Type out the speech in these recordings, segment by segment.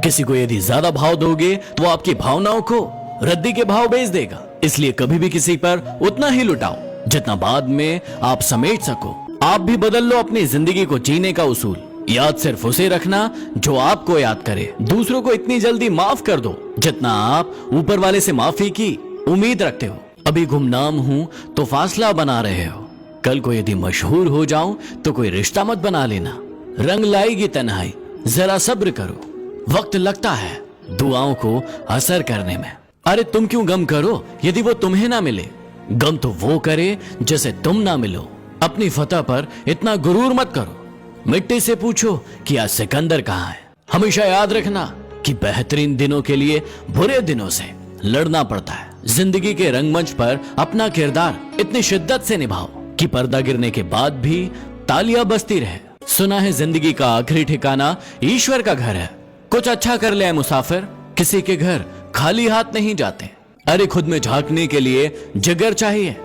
किसी को यदि ज्यादा भाव दोगे तो वो आपकी भावनाओं को रद्दी के भाव बेच देगा। इसलिए कभी भी किसी पर उतना ही लुटाओ जितना बाद में आप समेट सको। आप भी बदल लो अपनी जिंदगी को जीने का उसूल। याद सिर्फ उसे रखना जो आपको याद करे। दूसरों को इतनी जल्दी माफ कर दो जितना आप ऊपर वाले से माफी की उम्मीद रखते हो। अभी गुमनाम हूं तो फासला बना रहे हो, कल को यदि मशहूर हो जाऊं तो कोई रिश्ता मत बना लेना। रंग लाएगी तन्हाई, जरा सब्र करो, वक्त लगता है दुआओं को असर करने में। अरे तुम क्यों गम करो यदि वो तुम्हें ना मिले, गम तो वो करे जिसे तुम ना मिलो। अपनी फतह पर इतना गुरूर मत करो। मिट्टी से पूछो कि आज सिकंदर कहाँ है। हमेशा याद रखना कि बेहतरीन दिनों के लिए बुरे दिनों से लड़ना पड़ता है। जिंदगी के रंगमंच पर अपना किरदार इतनी शिद्दत से निभाओ कि पर्दा गिरने के बाद भी तालियां बजती रहे। सुना है जिंदगी का आखिरी ठिकाना ईश्वर का घर है। कुछ अच्छा कर ले मुसाफिर, किसी के घर खाली हाथ नहीं जाते। अरे खुद में झांकने के लिए जिगर चाहिए,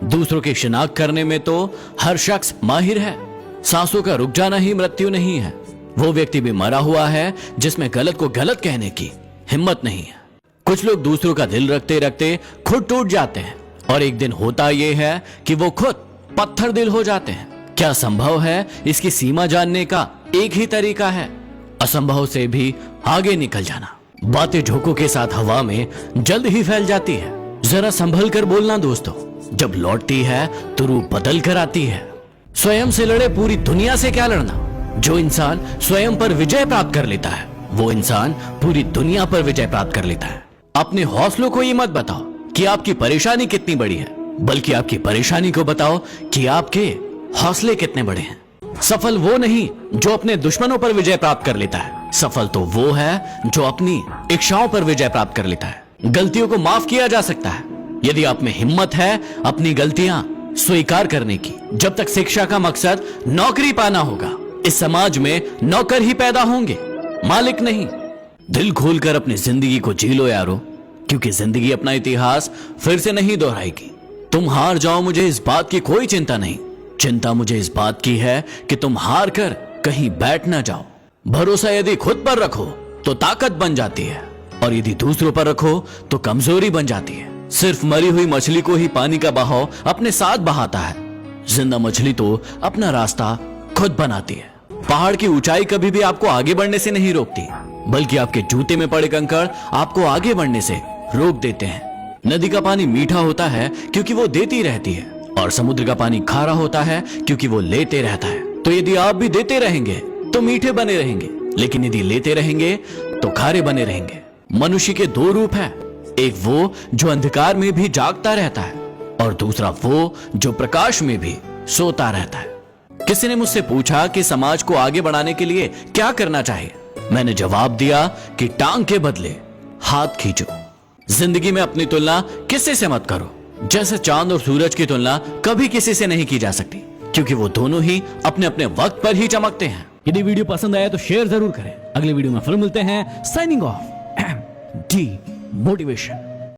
दूसरों की शिनाख्त करने में तो हर शख्स माहिर है। सांसों का रुक जाना ही मृत्यु नहीं है। वो व्यक्ति भी मरा हुआ है जिसमें गलत को गलत कहने की हिम्मत नहीं है। कुछ लोग दूसरों का दिल रखते रखते खुद टूट जाते हैं और एक दिन होता यह है कि वो खुद पत्थर दिल हो जाते हैं। क्या संभव है इसकी सीमा जानने का एक ही तरीका है, असंभव से भी आगे निकल जाना। बातें झोंकों के साथ हवा में जल्द ही फैल जाती है। जरा संभल कर बोलना दोस्तों, जब लौटती है तो रूप बदल कर आती है। स्वयं से लड़े पूरी दुनिया से क्या लड़ना। जो इंसान स्वयं पर विजय प्राप्त कर लेता है वो इंसान पूरी दुनिया पर विजय प्राप्त कर लेता है। अपने हौसलों को ये मत बताओ कि आपकी परेशानी कितनी बड़ी है, बल्कि आपकी परेशानी को बताओ कि आपके हौसले कितने बड़े हैं। सफल वो नहीं जो अपने दुश्मनों पर विजय प्राप्त कर लेता है, सफल तो वो है जो अपनी इच्छाओं पर विजय प्राप्त कर लेता है। गलतियों को माफ किया जा सकता है यदि आप में हिम्मत है अपनी गलतियां स्वीकार करने की। जब तक शिक्षा का मकसद नौकरी पाना होगा, इस समाज में नौकर ही पैदा होंगे, मालिक नहीं। दिल खोलकर अपनी जिंदगी को जी लो यारो, क्योंकि जिंदगी अपना इतिहास फिर से नहीं दोहराएगी। तुम हार जाओ मुझे इस बात की कोई चिंता नहीं, चिंता मुझे इस बात की है कि तुम हार कर कहीं बैठ ना जाओ। भरोसा यदि खुद पर रखो तो ताकत बन जाती है, और यदि दूसरों पर रखो तो कमजोरी बन जाती है। सिर्फ मरी हुई मछली को ही पानी का बहाव अपने साथ बहाता है, जिंदा मछली तो अपना रास्ता खुद बनाती है। पहाड़ की ऊंचाई कभी भी आपको आगे बढ़ने से नहीं रोकती, बल्कि आपके जूते में पड़े कंकड़ आपको आगे बढ़ने से रोक देते हैं। नदी का पानी मीठा होता है क्योंकि वो देती रहती है, और समुद्र का पानी खारा होता है क्योंकि वो लेते रहता है। तो यदि आप भी देते रहेंगे तो मीठे बने रहेंगे, लेकिन यदि लेते रहेंगे तो खारे बने रहेंगे। मनुष्य के दो रूप हैं, एक वो जो अंधकार में भी जागता रहता है, और दूसरा वो जो प्रकाश में भी सोता रहता है। किसी ने मुझसे पूछा कि समाज को आगे बढ़ाने के लिए क्या करना चाहिए। मैंने जवाब दिया कि टांग के बदले हाथ खींचो। जिंदगी में अपनी तुलना किसी से मत करो, जैसे चांद और सूरज की तुलना कभी किसी से नहीं की जा सकती, क्योंकि वो दोनों ही अपने अपने वक्त पर ही चमकते हैं। यदि वीडियो पसंद आया तो शेयर जरूर करें। अगले वीडियो में फिर मिलते हैं। Signing off, D motivation.